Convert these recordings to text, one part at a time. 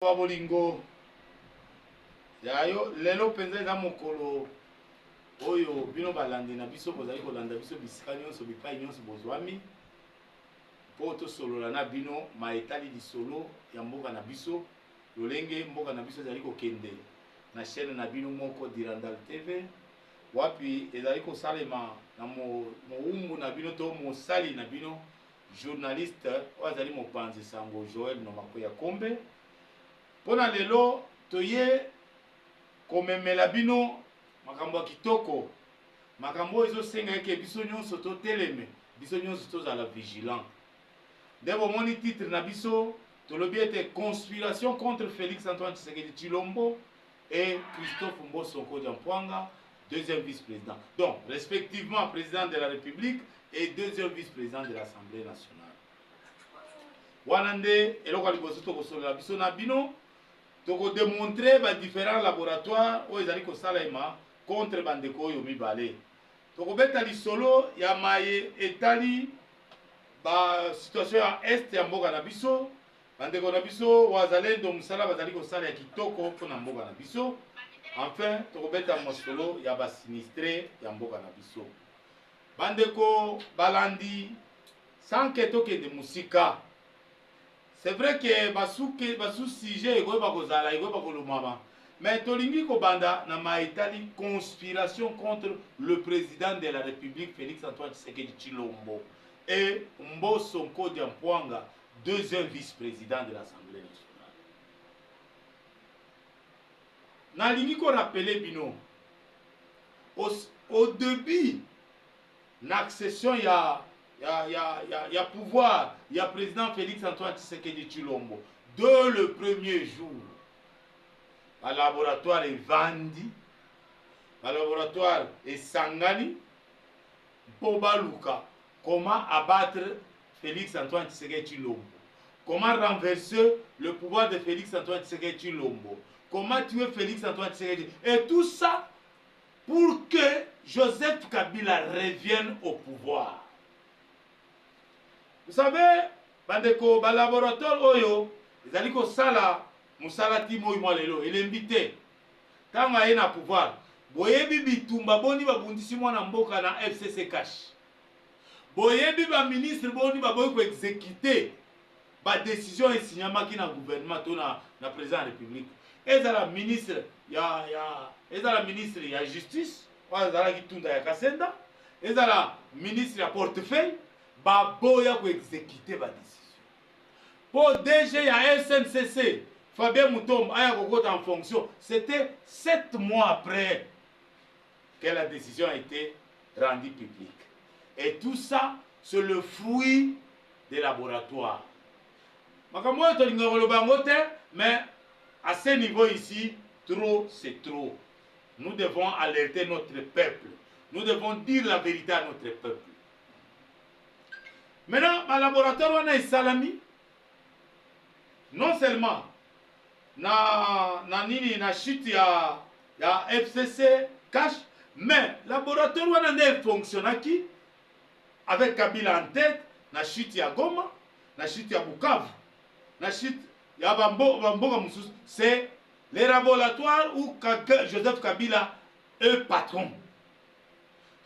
Pwa bolingo yayo lelo penza eza mokolo oyo bino balandi na biso bozali kolanda biso bisika nyonso bipai nyonso bozwami mpo tosolola na bino maetali lisolo ya mboka na biso lolenge mboka na biso ezali kokende na chaîne na bino moko Dirandal TV wapi ezali kosalema na moumbu na bino to mosali na bino journaliste oyo azali mopanzi sango Joël Nomakoya Kombe mpona lelo toye komemela bino makambo ya kitoko makambo oyo ezosenga eke biso nyonso toteleme biso nyonso tozala vigilant nde bomoni titre na biso tolobi ete conspiration contre Félix Antoine Tshisekedi Tshilombo et Christophe Mbosso Kodiampwanga, deuxième vice-président. Donc, respectivement, président de la République et deuxième vice-président de l'Assemblée nationale. Wanande, eloko liboso tokosola biso na bino, toko démontrer ba différents laboratoires oyo ezali kosalema contre bandeko oyo mibale. Toko beta lisolo ya maye etali ba situation ya est ya mboka na biso. Bandeko na biso wazalendo musala bazali kosala ya kitoko mpona mboka na biso. Enfin, tokobeta mosolo ya basinistre ya mboka na biso. Bandeko balandi sanke tokende musika. C'est vrai que basu sujet ekoyeba kozala ekoyeba kolumama. Mais tolingi kobanda na maetali conspiration contre le président de la République Félix Antoine Tshisekedi Tshilombo et Mbosso Kodiampwanga, deuxième vice-président de l'Assemblée nationale. Nalingi ko rappeler bino au début l'accession ya pouvoir ya président Félix Antoine Tshisekedi Tshilombo dès le premier jour à laboratoire evandi à laboratoire esangani mpo baluka comment abattre Félix Antoine Tshisekedi Tshilombo, comment renverser le pouvoir de Félix Antoine Tshisekedi Tshilombo, comment tuer Félix Antoine Tshisekedi, et tout ça pour que Joseph Kabila revienne au pouvoir. Vous savez, bandeko ba laboratoire oyo ezali ko sala musala timo moi lelo invité tanga ye na pouvoir boyebi bitumba boni babundisi mwana mboka na FCC cash boyebi ba ministre boni baboyi ko exécuter ba décision esignamaki na gouvernement to na président de la République ezala ministre ezala ministre ya justice ezala kitunda ya Kasenda ezala ministre ya portefeuille baboya ko exécuter ba décision pour DG ya SNCC Fabien Mutombo aya kokota en fonction, c'était 7 mois après que la décision a été rendue publique. Et tout ça, c'est le fruit des laboratoires. Mais à ce niveau ici, trop c'est trop. Nous devons alerter notre peuple. Nous devons dire la vérité à notre peuple. Maintenant, le laboratoire on a salami. Non seulement na chute ya FCC cash, mais laboratoire wana ne fonctionnaki avec Kabila en tête na chute ya Goma, na chute ya Bukavu, na chute ya Bamboga Mususu. C'est les laboratoires où Joseph Kabila est patron.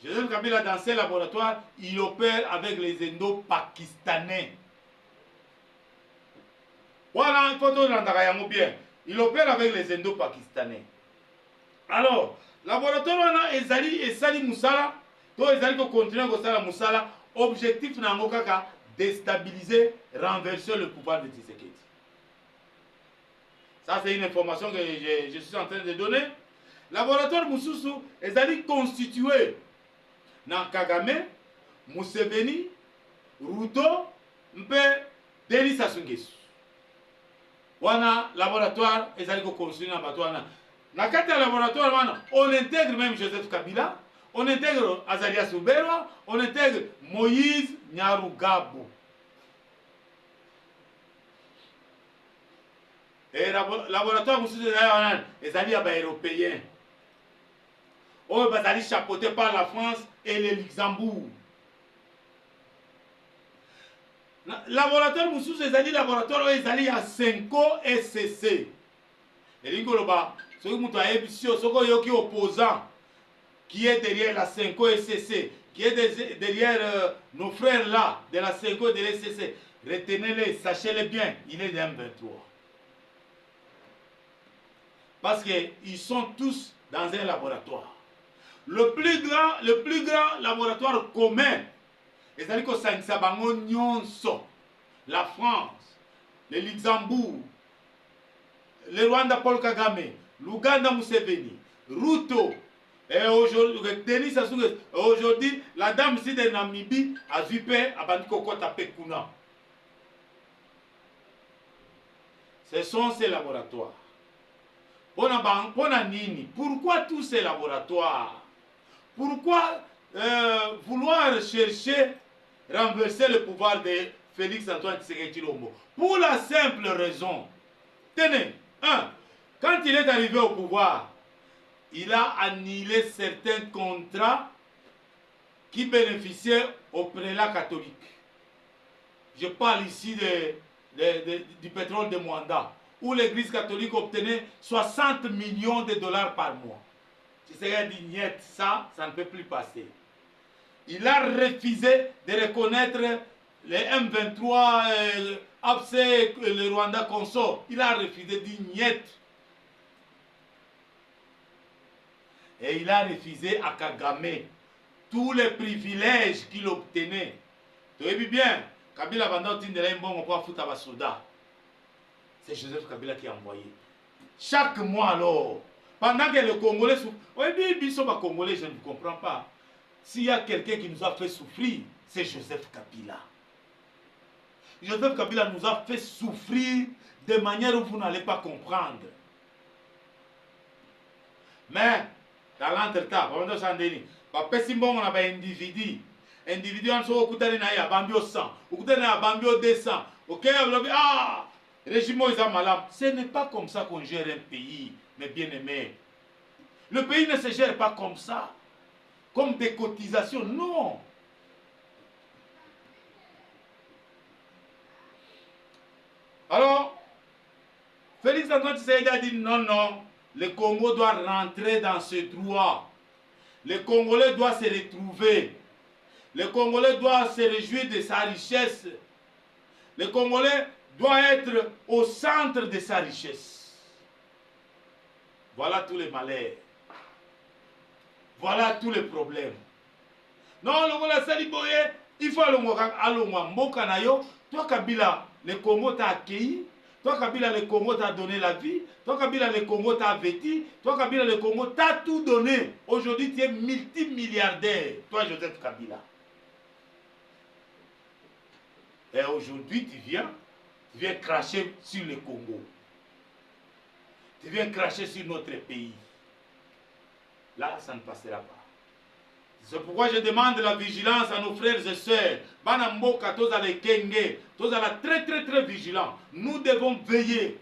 Joseph Kabila dans ces laboratoires, il opère avec les Indo-Pakistanais. Voilà, il faut tout bien. Il opère avec les Indo-Pakistanais. Alors, laboratoire ezali esali musala, to ezali ko continuer ko sala musala, objectif na ngo kaka déstabiliser, renverser le pouvoir de Tshisekedi. Ça c'est une information que je suis en train de donner. Laboratoire mususu ezali constitué na Kagame, Museveni, Ruto, mpe Denis Sassou Nguesso. Wana laboratoire ezali ko construire na bato wana na kati ya laboratoire wana on intègre même Joseph Kabila, on intègre Azalia Souberwa, on intègre Moïse Nyarugabo. Et laboratoire mususu ezali ya ba européen oyo bazali chapeauté par la France et le Luxembourg. Laboratoire mosusu ezali laboratoire oyo ezali ya Senko SCC. Elingi oloba soki moto ayebi sio soki oyoki opposant qui est derrière la Senko SCC, qui est derrière nos frères là de la Senko et de l'SCC, retenez-les, sachez-le bien, il est de M23. Parce qu'ils sont tous dans un laboratoire. Le plus grand laboratoire commun, c'est-à-dire que ça la France, le Luxembourg, le Rwanda Paul Kagame, l'Ouganda Museveni, Ruto, et aujourd'hui, Denis Sassou Nguesso, aujourd'hui, la dame ici de Namibie a vu paix à Bandikoko Tapekuna. Ce sont ces laboratoires. Pourquoi tous ces laboratoires? Pourquoi vouloir chercher renverser le pouvoir de Félix Antoine Tshisekedi Tshilombo? Pour la simple raison, tenez, quand il est arrivé au pouvoir, il a annulé certains contrats qui bénéficiaient aux prélats catholiques. Je parle ici du pétrole de Mwanda, où l'église catholique obtenait 60 millions de dollars par mois. Tshisekedi dit niet, ça ne peut plus passer. Il a refusé de reconnaître les M23, AFC, le Rwanda consort. Il a refusé, dit niet. Et il a refusé à Kagame tous les privilèges qu'il obtenait. Tu as vu bien, Kabila Banda Tindela Mbongo pour foutre à Soda. C'est Joseph Kabila qui a envoyé. Chaque mois alors, pendant que les Congolais souffrent, oui, ils sont pas Congolais, je ne comprends pas. S'il y a quelqu'un qui nous a fait souffrir, c'est Joseph Kabila. Joseph Kabila nous a fait souffrir de manière où vous n'allez pas comprendre. Mais, dans l'entretemps, on a dit, on a un individu. Individu, on a un bambio 100, on a un bambio 200. Ok, ah, régime est malade. Ce n'est pas comme ça qu'on gère un pays, mes bien-aimés. Le pays ne se gère pas comme ça, comme des cotisations, non. Alors, Félix Antoine Tshisekedi a dit non, non, le Congo doit rentrer dans ce droit. Le Congolais doit se retrouver. Le Congolais doit se réjouir de sa richesse. Le Congolais doit être au centre de sa richesse. Voilà tous les malheurs. Voilà tous les problèmes. Non, le Congolais Saliboye, il faut aller Mboka na yo. Toi Kabila, le Congo t'a accueilli. Toi Kabila, le Congo t'a donné la vie. Toi Kabila, le Congo t'a vêti. Toi Kabila, le Congo t'a tout donné. Aujourd'hui, tu es multimilliardaire. Toi Joseph Kabila. Et aujourd'hui, tu viens cracher sur le Congo. Tu viens cracher sur notre pays. Là, ça ne passera pas. C'est pourquoi je demande la vigilance à nos frères et sœurs. Banamboka, tous à les Kenge, tous à la très vigilants. Nous devons veiller.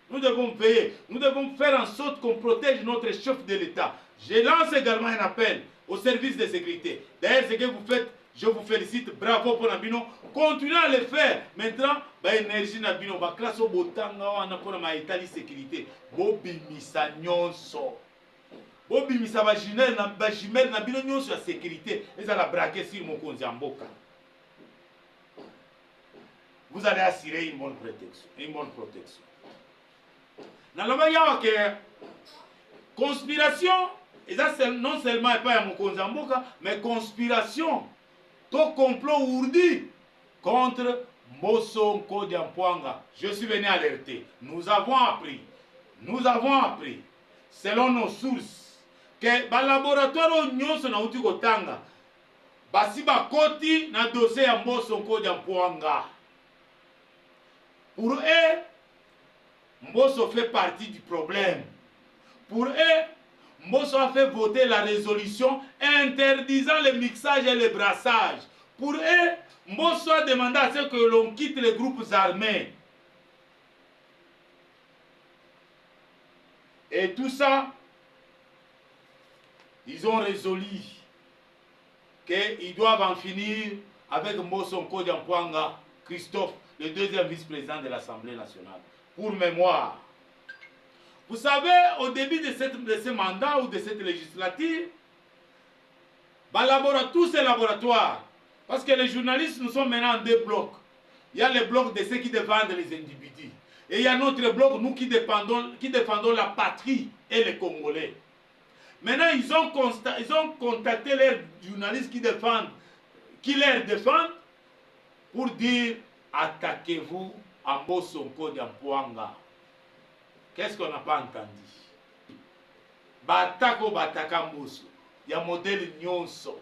Nous devons veiller. Nous devons faire en sorte qu'on protège notre chef de l'État. Je lance également un appel au service de sécurité. D'ailleurs, ce que vous faites, je vous félicite. Bravo pour Nabino. Continuez à le faire. Maintenant, énergie Nabino, classe au botanga, on a pour ma Italie sécurité. Bobi Misanyonso. Bobimisa bajimel na bino nyonso ya sécurité ezala braquer sur mokonzi ya mboka. Vous allez assurer une bonne protection. Naloba yawa ke conspiration non seulement pas ya mokonzi ya mboka, mais conspiration to complot ourdi contre Mbosso Nkodi Mpwanga. Je suis venu alerter. Nous avons appris selon nos sources que ba laboratoire o nyonso na uti kotanga basi bakoti na dossier ya Mbosso Nkodi Mpwanga. Pour eux, Mbosso fait partie du problème. Pour eux, Mbosso a fait voter la résolution interdisant le mixage et le brassage. Pour eux, Mbosso a demandé à ce que l'on quitte les groupes armés. Et tout ça, ils ont résolu qu'ils doivent en finir avec Mbosso Nkodi Mpwanga Christophe, le deuxième vice-président de l'Assemblée nationale. Pour mémoire. Vous savez, au début de ce mandat ou de cette législature, tous ces laboratoires, parce que les journalistes, nous sommes maintenant en deux blocs. Il y a le bloc de ceux qui défendent les individus. Et il y a notre bloc, nous qui défendons la patrie et les Congolais. Maintenant, ils ont contacté les journalistes qui les défendent, pour dire, attaquez-vous à Mbosonko d'Ampuanga. Qu'est-ce qu'on n'a pas entendu? Batako bataka Mboso. Il y a un modèle nyonso.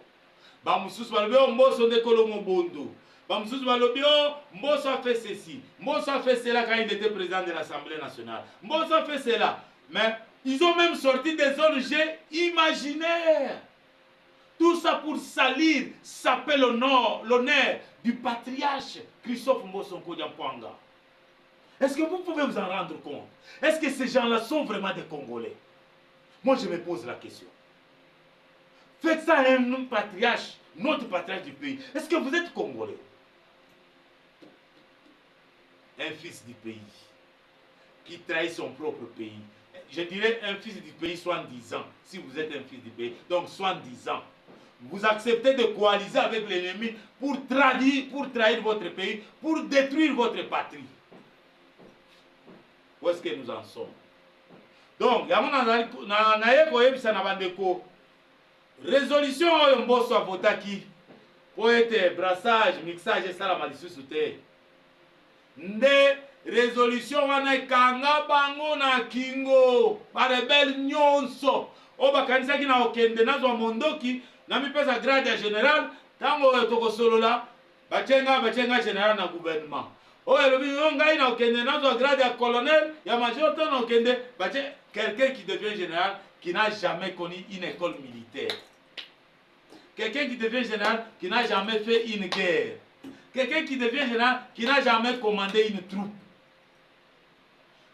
Bamususu balobio Mboso ndekolo mobondo. Bamususu balobio Mboso a fait ceci. Mboso a fait cela quand il était président de l'Assemblée nationale. Mboso a fait cela. Mais ils ont même sorti des ONG imaginaires. Tout ça pour salir, saper l'honneur du patriarche Christophe Mbosonko d'Ampuanga. Est-ce que vous pouvez vous en rendre compte? Est-ce que ces gens-là sont vraiment des Congolais? Moi, je me pose la question. Faites ça à un patriarche, notre patriarche du pays. Est-ce que vous êtes Congolais? Un fils du pays qui trahit son propre pays. Je dirais un fils du pays 70 ans, si vous êtes un fils du pays. Donc 70 ans. Vous acceptez de coaliser avec l'ennemi pour trahir votre pays, pour détruire votre patrie. Où est-ce que nous en sommes? Donc, résolution oyo Mboso avotaki pour être brassage, mixage et ça la malisusu te. Nde résolution wana ekanga bango na kingo barebel nyonso o bakanisaki na okende nazwa mondoki na mipesa grade ya général tango tokosolola bachenga général na gouvernement. Oh, ngai na okende nazwa grade ya colonel ya major to na okende bache quelqu'un qui devient général qui n'a jamais connu une école militaire. Quelqu'un qui devient général qui n'a jamais fait une guerre. Quelqu'un qui devient général qui n'a jamais commandé une troupe.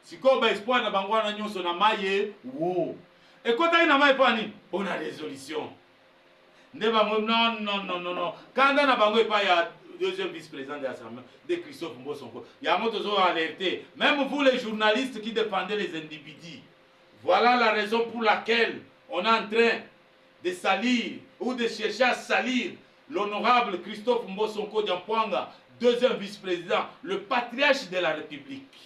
Si koba espoir na bango na nyonso na maye wo. Et quand il na maye pani, on a résolution. Non. Quand na bango e pa ya deuxième vice-président de l'Assemblée, de Christophe Mbosonko. Il y a un alerté. Même vous les journalistes qui défendez les individus. Voilà la raison pour laquelle on est en train de salir ou de chercher à salir l'honorable Christophe Mbosonko d'Ampuanga, deuxième vice-président, le patriarche de la République.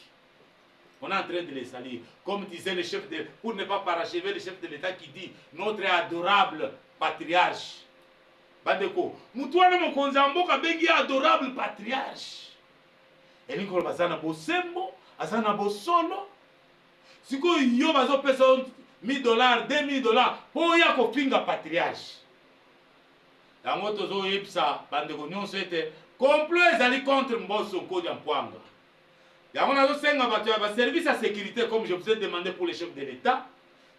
On est en train de les salir. Comme disait le chef de... Pour ne pas parachever le chef de l'État qui dit notre adorable patriarche. Bandeko, mutuana mokonzi mboka bengi adorable patriarche. Elingo bazana bosembo, azana bosolo. Siko yo bazo pesa $1000, $2000 po ya kofinga patriarche. Yango tozo yebisa bandeko nyonso ete complot ezali contre Mbosonko d'Ampuanga. Yango nazo senga bato ya ba service à sécurité comme je vous ai demandé pour les chefs de l'État.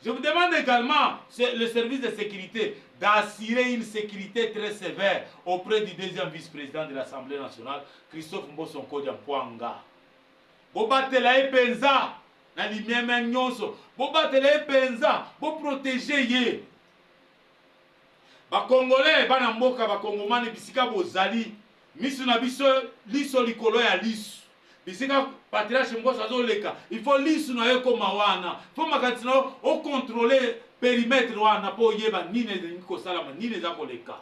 Je vous demande également, le service de sécurité, d'assurer une sécurité très sévère auprès du deuxième vice-président de l'Assemblée nationale, Christophe Mbosonko d'Ampuanga. Bobatela epenza, na limeme nyonso. Bobatela epenza, bo protéger ye. Ba Congolais, bana mboka ba Kongomani bisika bozali, misu na biso liso likolo ya lisu. Bisika patriarche Mboso azoleka, il faut lisu na yo koma wana. Il faut makati na o contrôler périmètre wana po yeba nini eziko salama, nini ezakoleka.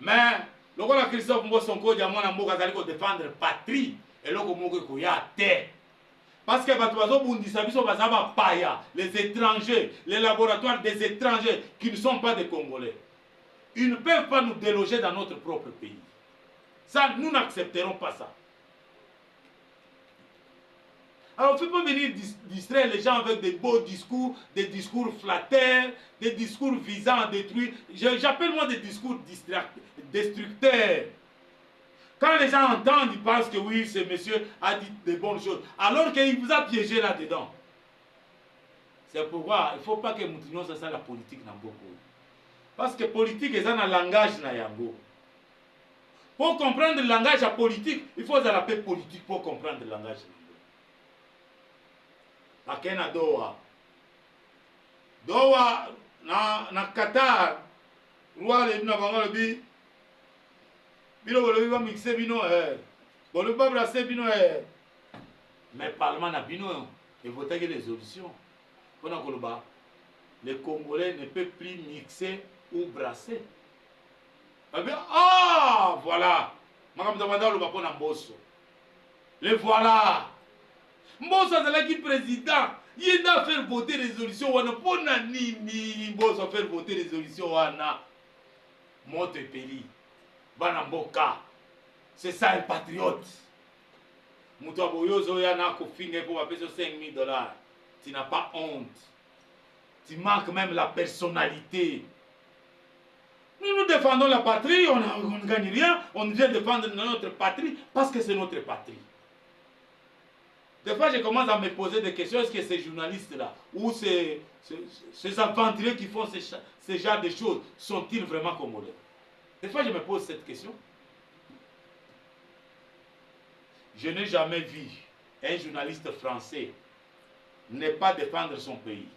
Mais lokola Christophe Mbosonko dia mwana mboka azali ko défendre patrie eloko moko ekoya te. Parce que bato bazobundisa biso bazaba paya, les étrangers, les laboratoires des étrangers qui ne sont pas des Congolais. Ils ne peuvent pas nous déloger dans notre propre pays. Ça, nous n'accepterons pas ça. Alors, il ne faut pas venir distraire les gens avec des beaux discours, des discours flatteurs, des discours visant à détruire. J'appelle moi des discours destructeurs. Quand les gens entendent, ils pensent que oui, ce monsieur a dit de bonnes choses, alors qu'il vous a piégé là-dedans. C'est pourquoi il ne faut pas que nous tenions ça la politique dans beaucoup. Parce que politique est un langage na yango. Pour comprendre le langage à politique, il faut la paix politique pour comprendre le langage. Bakena Doha. Doha na Qatar. Roi le na bango bi. Bino bolobi ba mixer bino bolobi ba brasser bino mais parlement na bino et voter que résolution. Pona koloba les Congolais ne peuvent plus mixer ou brasser. Ah voilà. Makamza banda loba pona Mbosso. Le voilà. Mbosso azalaki président. Il a fait voter résolution wana pona nini Mbosso faire voter résolution wana. Monte pays. Bana mboka. C'est ça un patriote. Muto aboyozo yana kofinga pour payer 5 000 $. Tu n'as pas honte. Tu manques même la personnalité. Nous défendons la patrie, on ne gagne rien, on vient défendre notre patrie parce que c'est notre patrie. Des fois, je commence à me poser des questions. Est-ce que ces journalistes-là, ou ces aventuriers qui font ce genre de choses, sont-ils vraiment congolais? Des fois, je me pose cette question. Je n'ai jamais vu un journaliste français ne pas défendre son pays.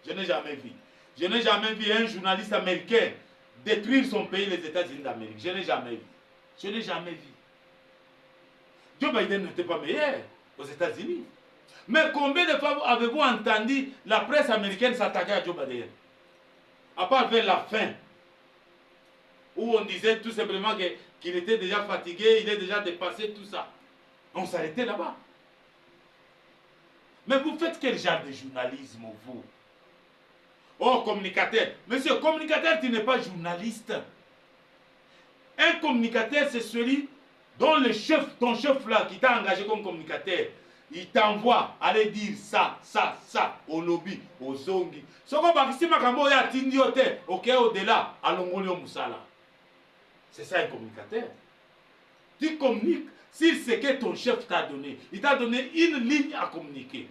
Je n'ai jamais vu. Je n'ai jamais vu un journaliste américain détruire son pays, les États-Unis d'Amérique. Je n'ai jamais vu. Je n'ai jamais vu. Joe Biden n'était pas meilleur aux États-Unis. Mais combien de fois avez-vous entendu la presse américaine s'attaquer à Joe Biden? À part vers la fin, où on disait tout simplement qu'il était déjà fatigué, il est déjà dépassé, tout ça. On s'arrêtait là-bas. Mais vous faites quel genre de journalisme, vous? Oh, communicateur. Monsieur, communicateur, tu n'es pas journaliste. Un communicateur, c'est celui dont le chef, ton chef là, qui t'a engagé comme communicateur, il t'envoie aller dire ça, ça, ça, au lobby, au zongi. Ce qu'on va dire, makambo ya tindiote, ok, au-delà, à l'ongolio musala. C'est ça un communicateur. Tu communiques sur ce que ton chef t'a donné. Il t'a donné une ligne à communiquer.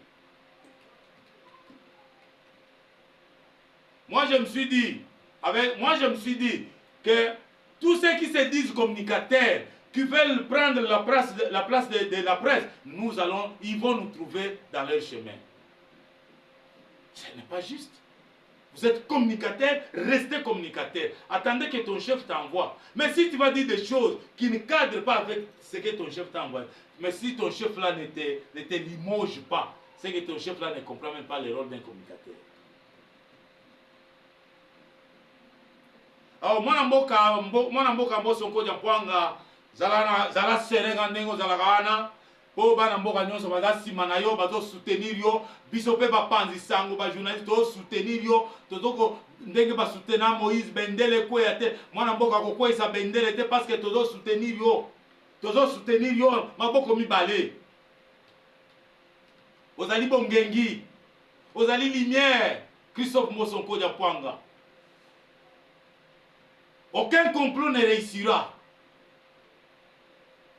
Moi, je me suis dit que tous ceux qui se disent communicateurs, qui veulent prendre la place de la presse, ils vont nous trouver dans leur chemin. Ce n'est pas juste. Vous êtes communicateur, restez communicateur. Attendez que ton chef t'envoie. Mais si tu vas dire des choses qui ne cadrent pas avec ce que ton chef t'envoie, mais si ton chef là ne te limoge pas, c'est que ton chef là ne comprend même pas le rôle d'un communicateur. Alors, mwana mboka Mbosso Nkodia Pwanga zala serenga ndengo zala kana po bana mboka nyonso baza sima na yo bazo soutenir yo biso pe bapanzi sango ba journaliste to soutenir yo tozoko ndenge ba soutenir Moïse Bendele kwea te mwana mboka ko kwesa Bendele te parce que tozo soutenir yo maboko mibale ozali bongengi ozali lumière Christophe Mbosso Nkodia Pwanga. Aucun complot ne réussira.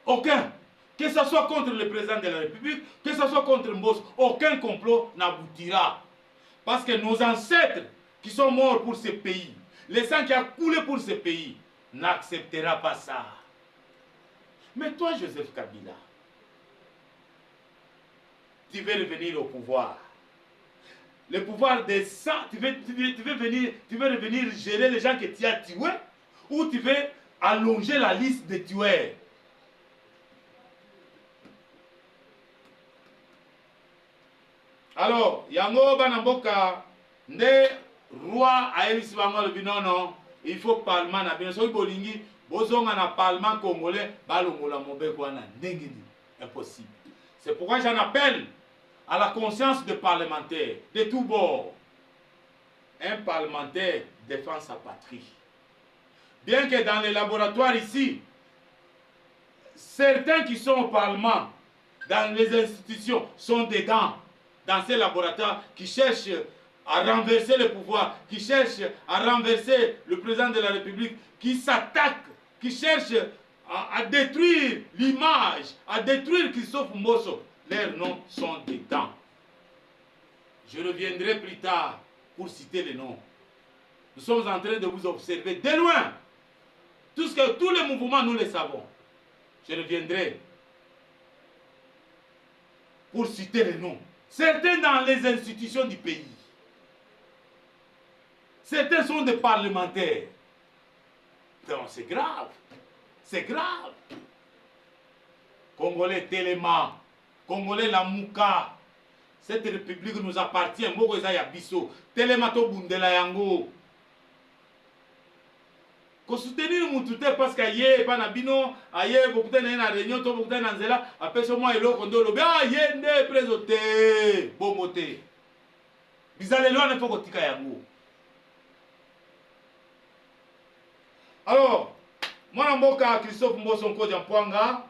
Aucun. Que ce soit contre le président de la République, que ce soit contre Mbosso, aucun complot n'aboutira. Parce que nos ancêtres qui sont morts pour ce pays, le sang qui a coulé pour ce pays, n'acceptera pas ça. Mais toi, Joseph Kabila, tu veux revenir au pouvoir. Le pouvoir des sangs, tu veux revenir gérer les gens que tu as tués, ou tu veux allonger la liste des tueurs. Alors, yango banamboka nde roi aelisi bango le binono, il faut parlement na bino so bolingi bozonga na parlement congolais balongola mobeko wana ndengeni impossible. C'est pourquoi j'en appelle à la conscience des parlementaires de tous bords. Un parlementaire défend sa patrie. Bien que dans les laboratoires ici, certains qui sont au Parlement, dans les institutions, sont dedans, dans ces laboratoires, qui cherchent à renverser le pouvoir, qui cherchent à renverser le président de la République, qui s'attaquent, qui cherchent à détruire l'image, à détruire Christophe Mbosso. Leurs noms sont dedans. Je reviendrai plus tard pour citer les noms. Nous sommes en train de vous observer de loin. Tous les mouvements, nous les savons. Je reviendrai pour citer les noms. Certains dans les institutions du pays. Certains sont des parlementaires. Donc c'est grave. c'est grave. Congolais Téléma, Congolais Lamouka, cette république nous appartient. Mboko eza ya biso. Téléma to bundela yango. Ko soutenir mutu te parce que ye pa na bino, aye bokute na réunion to bokute na nzela, apesa moi eloko ndolo. Ba ye nde présenté bongo te. Bizalelo na foko tika yango. Alors, mwana mboka Christophe Mboso Nkodia Mpwanga,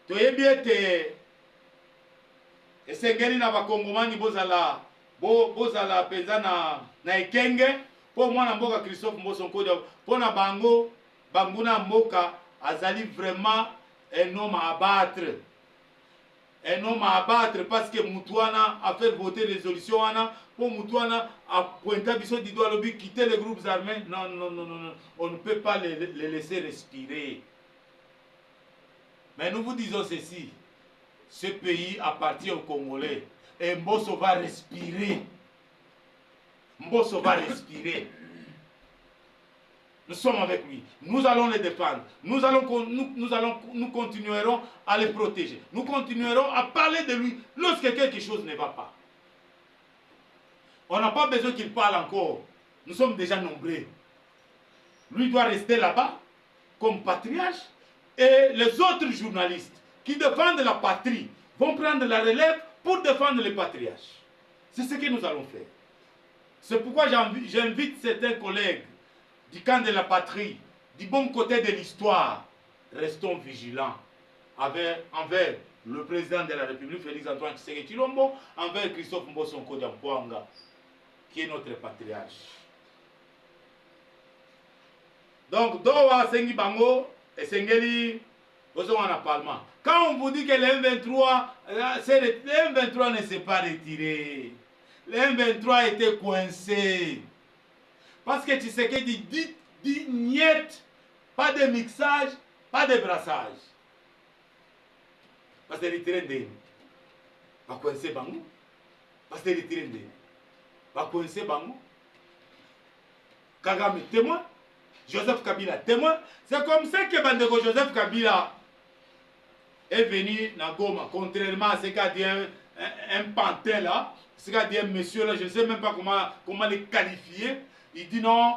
toyebi ete esengeli na bakongomani bozala penza na ekenge po mwana mboka Christophe Mboso Nkodia po na bango banguna mboka azali vraiment un homme à abattre. Un homme à abattre parce que Moutouana a fait voter résolution pour Moutouana a pointé biso du doigt lobby quitter les groupes armés. Non, non, non, non, non. On ne peut pas les laisser respirer. Mais nous vous disons ceci. Ce pays appartient aux Congolais. Et Mboso va respirer. Mboso va respirer. Nous sommes avec lui. Nous allons les défendre. Nous continuerons à les protéger. Nous continuerons à parler de lui lorsque quelque chose ne va pas. On n'a pas besoin qu'il parle encore. Nous sommes déjà nombreux. Lui doit rester là-bas comme patriarche. Et les autres journalistes qui défendent la patrie vont prendre la relève pour défendre les patriarches. C'est ce que nous allons faire. C'est pourquoi j'invite certains collègues du camp de la patrie, du bon côté de l'histoire. Restons vigilants envers le président de la République, Félix Antoine Tshisekedi Tshilombo, envers Christophe Mboso Nkodia Mpwanga, qui est notre patriarche. Donc, Doha Sengi Bango et Sengeli, vous en a parlement. Quand on vous dit que le M23 ne s'est pas retiré, le M23 était coincé. Parce que Tshisekedi dit niet, pas de mixage, pas de brassage. Parce que retiré de pas coincé Bango. Parce que retiré de pas coincé Bango. Kagame témoin. Joseph Kabila témoin. C'est comme ça que Bandeko Joseph Kabila est venu à Goma. Contrairement à ce qu'a dit un pantin là, ce qu'a dit un monsieur là, je ne sais même pas comment le qualifier. Il dit non,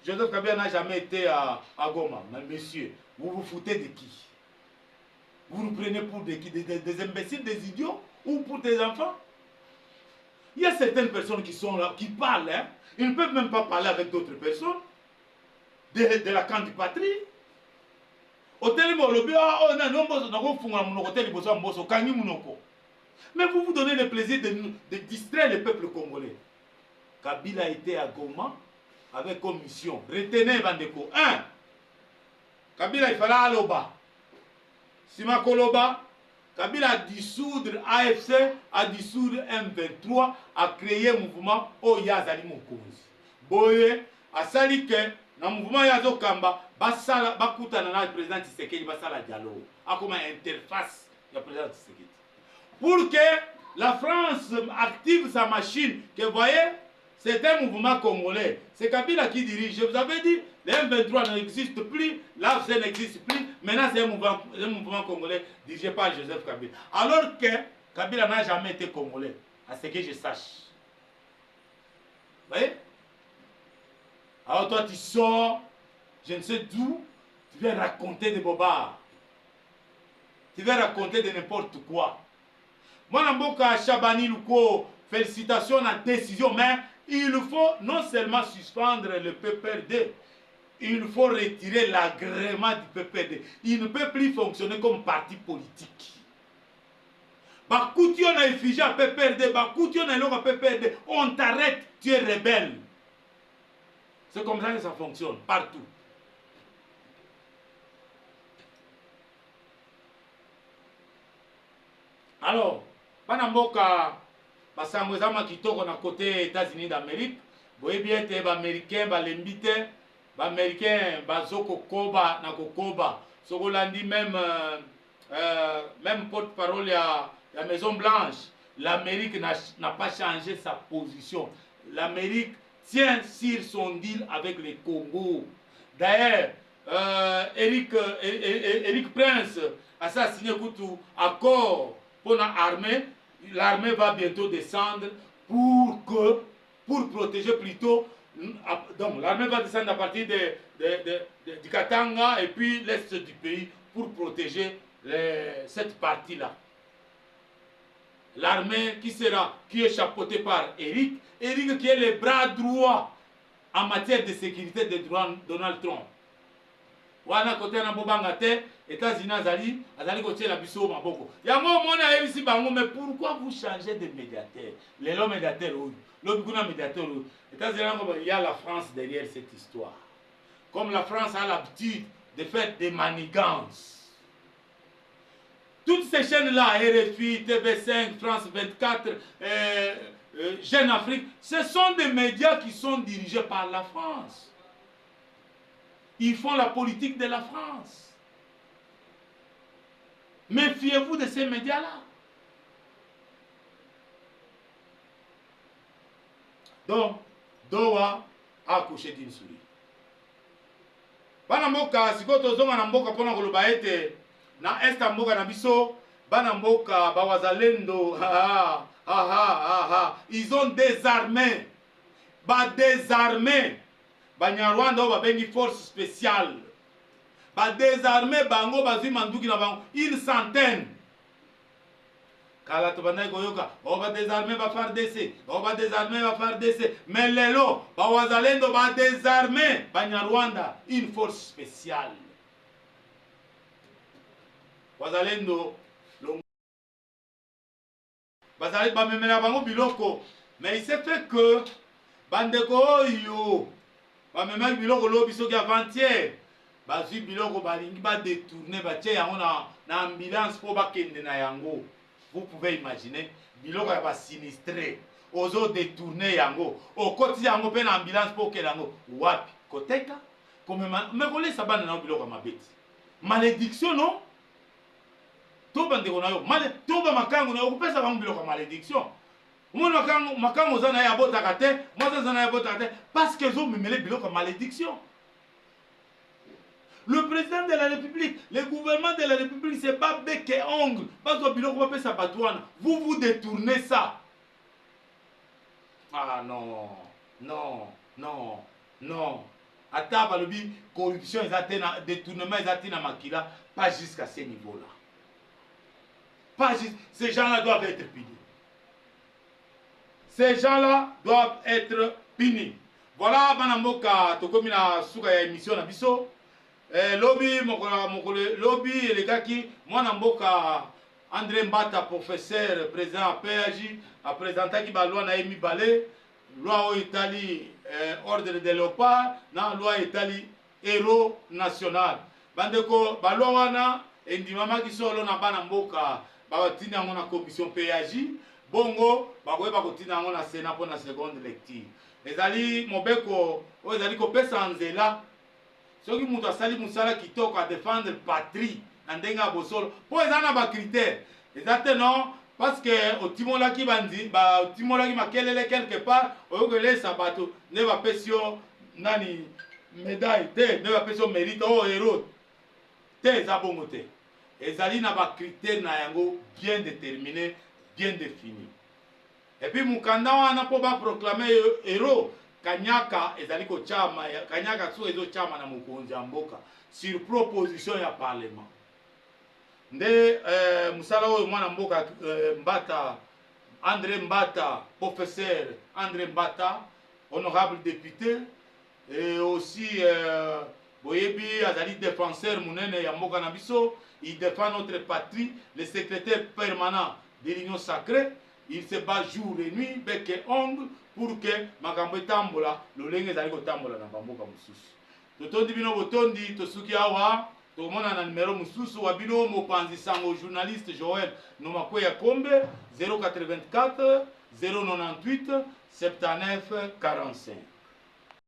Joseph Kabila n'a jamais été à Goma. Mais monsieur, vous vous foutez de qui? Vous nous prenez pour de qui? Des imbéciles, des idiots ou pour des enfants? Il y a certaines personnes qui sont là, qui parlent, hein. Ils ne peuvent même pas parler avec d'autres personnes de la camp du patrie. Mais vous vous donnez le plaisir de distraire le peuple congolais. Kabila était à Goma avec comme mission. Retenez, Bandeko. 1. Kabila, il fallait aller au bas. Sima Koloba, Kabila a dissoudre AFC, a dissoudre M23, a créé un mouvement Oyazali Mokonzi. Boye, a sali que, dans le mouvement Yazo Kamba, Basala, Bakutana, le président Tshisekedi, Basala Diallo, a comme une interface du président Tshisekedi. Pour que la France active sa machine, que vous voyez, c'est un mouvement congolais. C'est Kabila qui dirige. Je vous avais dit, le M23 n'existe plus, l'AFC n'existe plus. Maintenant, c'est un mouvement congolais dirigé par Joseph Kabila. Alors que Kabila n'a jamais été congolais, à ce que je sache. Vous voyez? Alors toi, tu sors, je ne sais d'où, tu viens raconter des bobards. Tu viens raconter de n'importe quoi. Moi, Namboka Chabani Luko, félicitations à la décision, mais il faut non seulement suspendre le PPRD, il faut retirer l'agrément du PPRD. Il ne peut plus fonctionner comme parti politique. Bakoution a effigé à PPRD, Bakoution a l'eau à PPRD, on t'arrête, tu es rebelle. C'est comme ça que ça fonctionne, partout. Alors, Panamboka, Basangwezama Kitoko na côté États-Unis d'Amérique, vous voyez bien que les Américains, les Américains, Bazoko Koba, na Kokoba, Sogolandi même porte-parole à la Maison Blanche, l'Amérique n'a pas changé sa position. L'Amérique tient sur son deal avec les Congo. D'ailleurs, Eric Prince a signé un accord pour l'armée. L'armée va bientôt descendre pour protéger plutôt. Donc l'armée va descendre à partir du Katanga et puis l'est du pays pour protéger cette partie-là. L'armée qui est chapeautée par Eric qui est le bras droit en matière de sécurité de Donald Trump. Wana côté na bobanga te États-Unis azali kotie la biso maboko. Yango mona yebisi bango mais pourquoi vous changez de médiateur? Les lots médiateur oyo. L'obikuna médiateur oyo. États-Unis il y a la France derrière cette histoire. Comme la France a l'habitude de faire des manigances. Toutes ces chaînes-là, RFI, TV5, France 24, Jeune Afrique, ce sont des médias qui sont dirigés par la France. Ils font la politique de la France. Méfiez-vous de ces médias-là. Donc, Doha a accouché d'une souris. Bana mboka, siko tozonga na mboka pona koloba ete na esta mboka na biso, bana mboka bawazalendo, ils ont désarmé. Désarmé. Banyarwanda babengi force spéciale. Désarmé bango bazui manduki na bango une centaine. Kala tobanda koyoka, on va désarmer ba FARDC, on va désarmer ba FARDC, mais lelo bawazalendo ba désarmer Banyarwanda une force spéciale. Wazalendo bazali bamemela bango biloko, mais il s'est fait que bandeko oyo bamemaki biloko lobi soki avant-hier bazwi biloko balingi badétourne batie yango na ambulance po bakende na yango. Vous pouvez imaginer biloko ya basinistré ozo détourne yango okoti yango mpe na ambulance po okende yango wapi koteka komema me kolesa bana na biloko ya mabeti malédiction non to bandeko na yo to bamakango na yo kopesa bango biloko ya malédiction. Omoni makango oza na ye abotaka te mwasi aza na ye abotaka te parce que ezomemele biloko ya malédiction. Le président de la République, le gouvernement de la République, c'est pas bec et ongle. Vous vous détournez ça. Ah non, non, non, non. Attends, balobi, corruption, détournement, makila, pas jusqu'à ce niveau-là. Pas juste. Ces gens-là doivent être punis. Ces gens-là doivent être punis. Voilà, Banamboka, Tokomina Souka émission na biso. Lobby, lobby, les gars qui, moi, Namboka, André Mbata, professeur, président à PAJ, a présenté qui va loi Naïmi Balé, loi au Italie, ordre de léopard, na loi Italie, héros national. Bandeko, baloi wana, endimama qui solo na Banamboka, batina na commission PAJ, bongo, bagoye bakotina na Sénat pour la seconde lecture. Les ali, mobeko, les ali ko pesa anzela. Soki mutu asali musala kitoko à défendre patrie na ndenge ya bosolo po eza na ba critère eza te non parce que otimolaki bandi otimolaki makelele quelque part oyokelesa bato ne bapesi yo nani médaille te ne bapesi yo mérite o héros te eza bongo te ezali na ba critère na yango bien déterminé bien défini et puis mukanda wana po ba proclamer héros Kanyaka ezali ko chama Kanyaka so ezo chama na mokonzi mboka sur proposition ya parlement. Nde musala oyo mwana mboka Mbata André Mbata, professeur André Mbata, honorable député et aussi boyebi azali défenseur munene ya mboka na biso, il défend notre patrie, le secrétaire permanent de l'Union sacrée. Il se bat jour et nuit, bec et ongle, pour que makambo etambola, lolenge ezali kotambola na bamboka mususu. Totondi bino botondi, tosuki awa, tomona na numéro mususu wa bino mopanzi sango journaliste Joël Nomakwe ya Kombe 084 098 79 45.